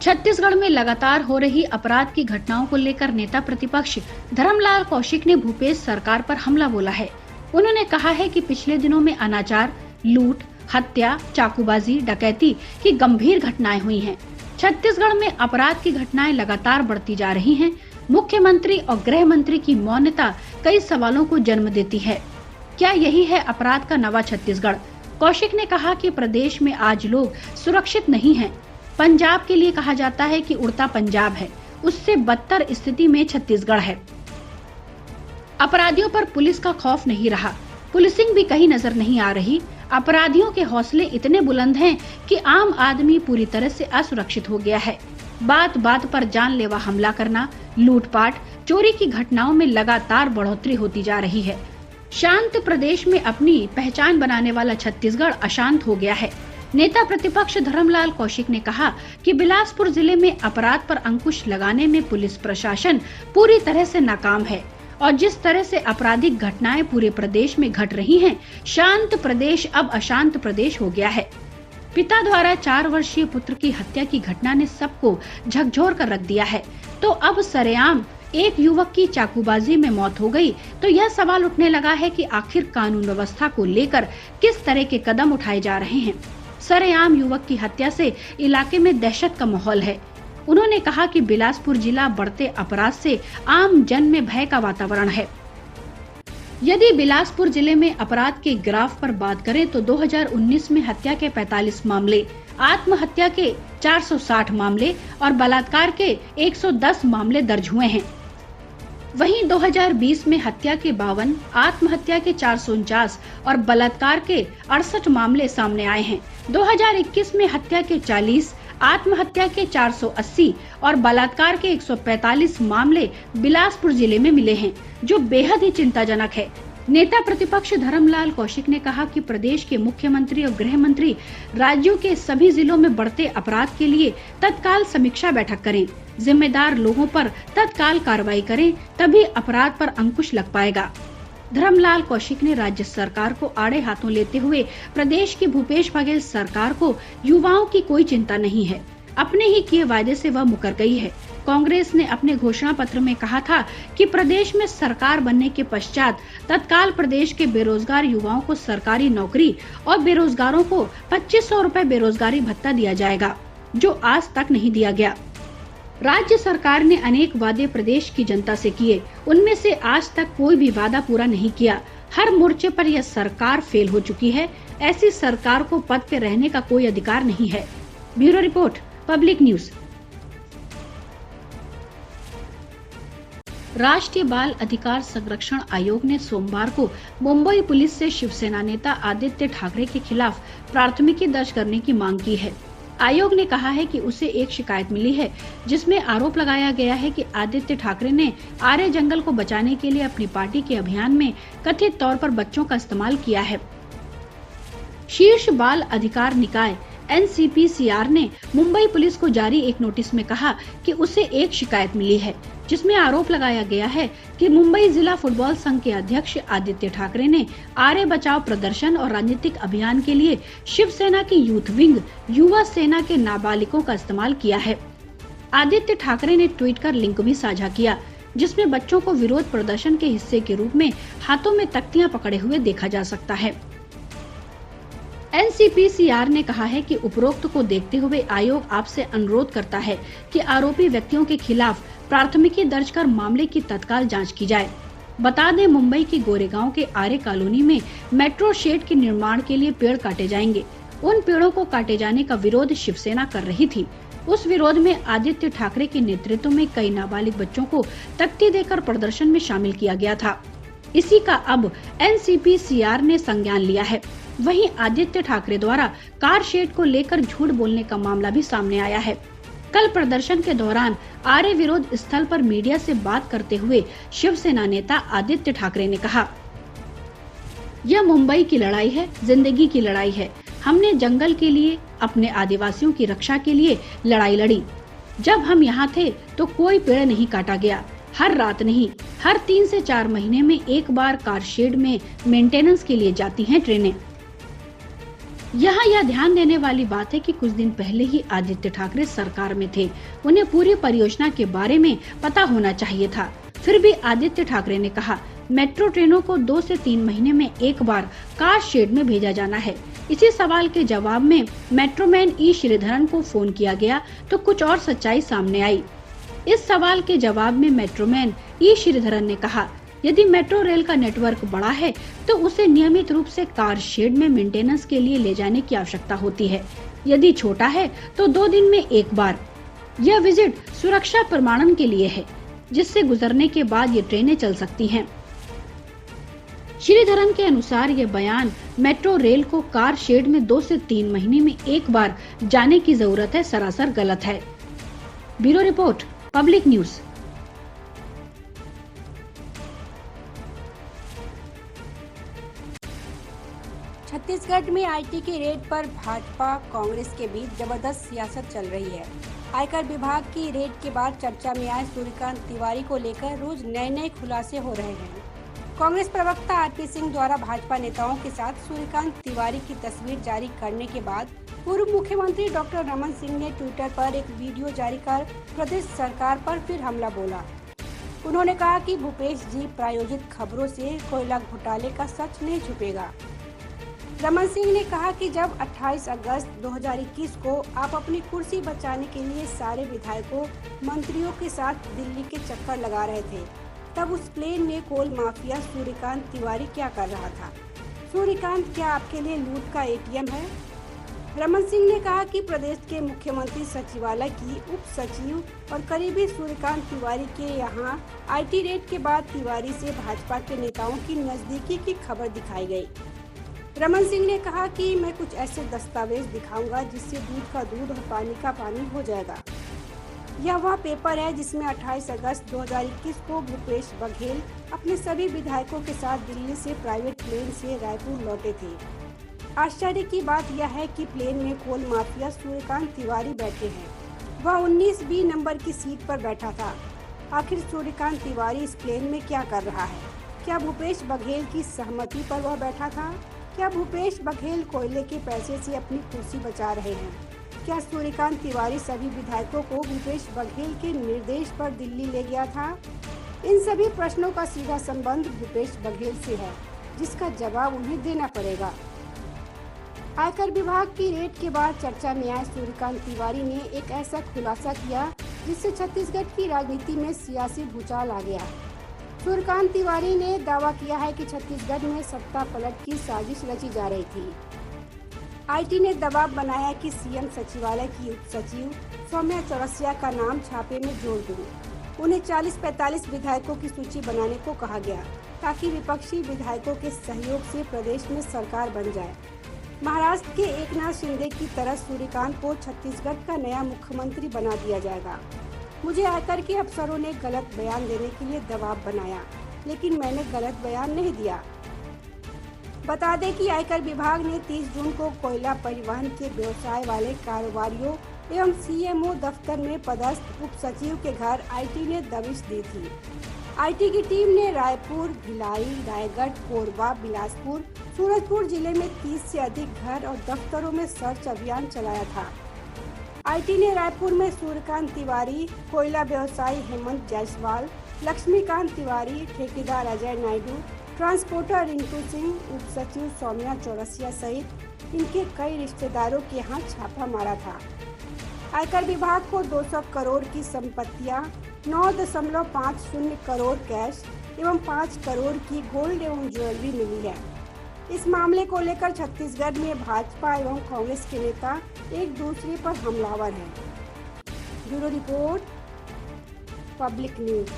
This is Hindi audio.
छत्तीसगढ़ में लगातार हो रही अपराध की घटनाओं को लेकर नेता प्रतिपक्ष धर्मलाल कौशिक ने भूपेश सरकार पर हमला बोला है। उन्होंने कहा है कि पिछले दिनों में अनाचार, लूट, हत्या, चाकूबाजी, डकैती की गंभीर घटनाएं हुई हैं। छत्तीसगढ़ में अपराध की घटनाएं लगातार बढ़ती जा रही हैं। मुख्यमंत्री और गृह मंत्री की मौनता कई सवालों को जन्म देती है। क्या यही है अपराध का नवा छत्तीसगढ़? कौशिक ने कहा कि प्रदेश में आज लोग सुरक्षित नहीं हैं। पंजाब के लिए कहा जाता है कि उड़ता पंजाब है, उससे बदतर स्थिति में छत्तीसगढ़ है। अपराधियों पर पुलिस का खौफ नहीं रहा, पुलिसिंग भी कहीं नजर नहीं आ रही। अपराधियों के हौसले इतने बुलंद हैं कि आम आदमी पूरी तरह से असुरक्षित हो गया है। बात बात पर जानलेवा हमला करना, लूटपाट, चोरी की घटनाओं में लगातार बढ़ोतरी होती जा रही है। शांत प्रदेश में अपनी पहचान बनाने वाला छत्तीसगढ़ अशांत हो गया है। नेता प्रतिपक्ष धर्मलाल कौशिक ने कहा कि बिलासपुर जिले में अपराध पर अंकुश लगाने में पुलिस प्रशासन पूरी तरह से नाकाम है और जिस तरह से आपराधिक घटनाएं पूरे प्रदेश में घट रही हैं, शांत प्रदेश अब अशांत प्रदेश हो गया है। पिता द्वारा 4 वर्षीय पुत्र की हत्या की घटना ने सबको झकझोर कर रख दिया है, तो अब सरेआम एक युवक की चाकूबाजी में मौत हो गई, तो यह सवाल उठने लगा है कि आखिर कानून व्यवस्था को लेकर किस तरह के कदम उठाए जा रहे हैं। सरेआम युवक की हत्या से इलाके में दहशत का माहौल है। उन्होंने कहा कि बिलासपुर जिला बढ़ते अपराध से आम जन में भय का वातावरण है। यदि बिलासपुर जिले में अपराध के ग्राफ पर बात करें तो 2019 में हत्या के 45 मामले, आत्महत्या के 460 मामले और बलात्कार के 110 मामले दर्ज हुए हैं। वहीं 2020 में हत्या के 52, आत्महत्या के 449 और बलात्कार के 68 मामले सामने आए हैं। 2021 में हत्या के 40, आत्महत्या के 480 और बलात्कार के 145 मामले बिलासपुर जिले में मिले हैं, जो बेहद ही चिंताजनक है। नेता प्रतिपक्ष धर्मलाल कौशिक ने कहा कि प्रदेश के मुख्यमंत्री और गृह मंत्री राज्यों के सभी जिलों में बढ़ते अपराध के लिए तत्काल समीक्षा बैठक करें, जिम्मेदार लोगों पर तत्काल कार्रवाई करें, तभी अपराध पर अंकुश लग पाएगा। धर्मलाल कौशिक ने राज्य सरकार को आड़े हाथों लेते हुए प्रदेश की भूपेश बघेल सरकार को युवाओं की कोई चिंता नहीं है, अपने ही किए वायदे से वह मुकर गई है। कांग्रेस ने अपने घोषणा पत्र में कहा था कि प्रदेश में सरकार बनने के पश्चात तत्काल प्रदेश के बेरोजगार युवाओं को सरकारी नौकरी और बेरोजगारों को 2500 रुपए बेरोजगारी भत्ता दिया जाएगा, जो आज तक नहीं दिया गया। राज्य सरकार ने अनेक वादे प्रदेश की जनता से किए, उनमें से आज तक कोई भी वादा पूरा नहीं किया। हर मोर्चे पर यह सरकार फेल हो चुकी है। ऐसी सरकार को पद पे रहने का कोई अधिकार नहीं है। Bureau report, public news. राष्ट्रीय बाल अधिकार संरक्षण आयोग ने सोमवार को मुंबई पुलिस से शिवसेना नेता आदित्य ठाकरे के खिलाफ प्राथमिकी दर्ज करने की मांग की है। आयोग ने कहा है कि उसे एक शिकायत मिली है, जिसमें आरोप लगाया गया है कि आदित्य ठाकरे ने आर्य जंगल को बचाने के लिए अपनी पार्टी के अभियान में कथित तौर पर बच्चों का इस्तेमाल किया है। शीर्ष बाल अधिकार निकाय NCPCR ने मुंबई पुलिस को जारी एक नोटिस में कहा कि उसे एक शिकायत मिली है, जिसमें आरोप लगाया गया है कि मुंबई जिला फुटबॉल संघ के अध्यक्ष आदित्य ठाकरे ने आर्य बचाओ प्रदर्शन और राजनीतिक अभियान के लिए शिवसेना की यूथ विंग युवा सेना के नाबालिगों का इस्तेमाल किया है। आदित्य ठाकरे ने ट्वीट कर लिंक भी साझा किया, जिसमें बच्चों को विरोध प्रदर्शन के हिस्से के रूप में हाथों में तख्तियां पकड़े हुए देखा जा सकता है। NCPCR ने कहा है कि उपरोक्त को देखते हुए आयोग आपसे अनुरोध करता है कि आरोपी व्यक्तियों के खिलाफ प्राथमिकी दर्ज कर मामले की तत्काल जांच की जाए। बता दें, मुंबई की गोरेगांव के आर्य कॉलोनी में मेट्रो शेड के निर्माण के लिए पेड़ काटे जाएंगे। उन पेड़ों को काटे जाने का विरोध शिवसेना कर रही थी। उस विरोध में आदित्य ठाकरे के नेतृत्व में कई नाबालिग बच्चों को तख्ती देकर प्रदर्शन में शामिल किया गया था। इसी का अब NCPCR ने संज्ञान लिया है। वहीं आदित्य ठाकरे द्वारा कार शेड को लेकर झूठ बोलने का मामला भी सामने आया है। कल प्रदर्शन के दौरान आर्य विरोध स्थल पर मीडिया से बात करते हुए शिवसेना नेता आदित्य ठाकरे ने कहा, यह मुंबई की लड़ाई है, जिंदगी की लड़ाई है। हमने जंगल के लिए, अपने आदिवासियों की रक्षा के लिए लड़ाई लड़ी। जब हम यहाँ थे तो कोई पेड़ नहीं काटा गया। हर रात नहीं, हर 3 से 4 महीने में एक बार कार शेड में मेंटेनेंस के लिए जाती हैं ट्रेनें। यहाँ यह ध्यान देने वाली बात है कि कुछ दिन पहले ही आदित्य ठाकरे सरकार में थे, उन्हें पूरी परियोजना के बारे में पता होना चाहिए था। फिर भी आदित्य ठाकरे ने कहा, मेट्रो ट्रेनों को 2 से 3 महीने में एक बार कार शेड में भेजा जाना है। इसी सवाल के जवाब में मेट्रोमैन ई श्रीधरन को फोन किया गया तो कुछ और सच्चाई सामने आई। इस सवाल के जवाब में मेट्रोमैन ई श्रीधरन ने कहा, यदि मेट्रो रेल का नेटवर्क बड़ा है तो उसे नियमित रूप से कार शेड में मेंटेनेंस के लिए ले जाने की आवश्यकता होती है। यदि छोटा है तो 2 दिन में एक बार। यह विजिट सुरक्षा प्रमाणन के लिए है, जिससे गुजरने के बाद ये ट्रेनें चल सकती हैं। श्रीधरन के अनुसार ये बयान मेट्रो रेल को कार शेड में 2 से 3 महीने में एक बार जाने की जरूरत है सरासर गलत है। Bureau report, public news. Chhattisgarh में आईटी के रेड पर भाजपा कांग्रेस के बीच जबरदस्त सियासत चल रही है। आयकर विभाग की रेड के बाद चर्चा में आए सूर्यकांत तिवारी को लेकर रोज नए खुलासे हो रहे हैं। कांग्रेस प्रवक्ता आरपी सिंह द्वारा भाजपा नेताओं के साथ सूर्यकांत तिवारी की तस्वीर जारी करने के बाद पूर्व मुख्यमंत्री डॉक्टर रमन सिंह ने ट्विटर पर एक वीडियो जारी कर प्रदेश सरकार पर फिर हमला बोला। उन्होंने कहा कि भूपेश जी प्रायोजित खबरों से कोयला घोटाले का सच नहीं छुपेगा। रमन सिंह ने कहा कि जब 28 अगस्त 2021 को आप अपनी कुर्सी बचाने के लिए सारे विधायकों मंत्रियों के साथ दिल्ली के चक्कर लगा रहे थे, तब उस प्लेन में कोल माफिया सूर्यकांत तिवारी क्या कर रहा था? सूर्यकांत क्या आपके लिए लूट का एटीएम है? रमन सिंह ने कहा कि प्रदेश के मुख्यमंत्री सचिवालय की उप सचिव और करीबी सूर्यकांत तिवारी के यहाँ आईटी रेड के बाद तिवारी से भाजपा के नेताओं की नजदीकी की खबर दिखाई गई। रमन सिंह ने कहा कि मैं कुछ ऐसे दस्तावेज दिखाऊंगा जिससे दूध का दूध और पानी का पानी हो जाएगा। यह वह पेपर है जिसमें 28 अगस्त 2021 को भूपेश बघेल अपने सभी विधायकों के साथ दिल्ली से प्राइवेट प्लेन से रायपुर लौटे थे। आश्चर्य की बात यह है कि प्लेन में कोल माफिया सूर्यकांत तिवारी बैठे हैं। वह 19B नंबर की सीट पर बैठा था। आखिर सूर्यकांत तिवारी इस प्लेन में क्या कर रहा है? क्या भूपेश बघेल की सहमति पर वह बैठा था? क्या भूपेश बघेल कोयले के पैसे से अपनी कुर्सी बचा रहे हैं? क्या सूर्यकांत तिवारी सभी विधायकों को भूपेश बघेल के निर्देश पर दिल्ली ले गया था? इन सभी प्रश्नों का सीधा संबंध भूपेश बघेल से है, जिसका जवाब उन्हें देना पड़ेगा। आयकर विभाग की रेड के बाद चर्चा में आए सूर्यकांत तिवारी ने एक ऐसा खुलासा किया जिससे छत्तीसगढ़ की राजनीति में सियासी भूचाल आ गया। सूर्यकांत तिवारी ने दावा किया है कि छत्तीसगढ़ में सत्ता पलट की साजिश रची जा रही थी। आईटी ने दबाव बनाया कि सीएम सचिवालय की उप सचिव सौम्या चौरसिया का नाम छापे में जोड़ दूं। उन्हें 40-45 विधायकों की सूची बनाने को कहा गया ताकि विपक्षी विधायकों के सहयोग से प्रदेश में सरकार बन जाए। महाराष्ट्र के एकनाथ शिंदे की तरह सूर्यकांत को छत्तीसगढ़ का नया मुख्यमंत्री बना दिया जाएगा। मुझे आयकर के अफसरों ने गलत बयान देने के लिए दबाव बनाया, लेकिन मैंने गलत बयान नहीं दिया। बता दें कि आयकर विभाग ने 30 जून को कोयला परिवहन के व्यवसाय वाले कारोबारियों एवं सीएमओ दफ्तर में पदस्थ उप सचिव के घर आईटी ने दबिश दी थी। आईटी की टीम ने रायपुर, भिलाई, रायगढ़, कोरबा, बिलासपुर, सूरजपुर जिले में 30 से अधिक घर और दफ्तरों में सर्च अभियान चलाया था। आईटी ने रायपुर में सूर्यकांत तिवारी, कोयला व्यवसायी हेमंत जायसवाल, लक्ष्मीकांत तिवारी, ठेकेदार अजय नायडू, ट्रांसपोर्टर रिंकू सिंह, उप सचिव सौम्या चौरसिया सहित इनके कई रिश्तेदारों के यहाँ छापा मारा था। आयकर विभाग को 200 करोड़ की संपत्तियां, 9.50 करोड़ कैश एवं 5 करोड़ की गोल्ड एवं ज्वेलरी मिली है। इस मामले को लेकर छत्तीसगढ़ में भाजपा एवं कांग्रेस के नेता एक दूसरे पर हमलावर हैं। Bureau report, public news.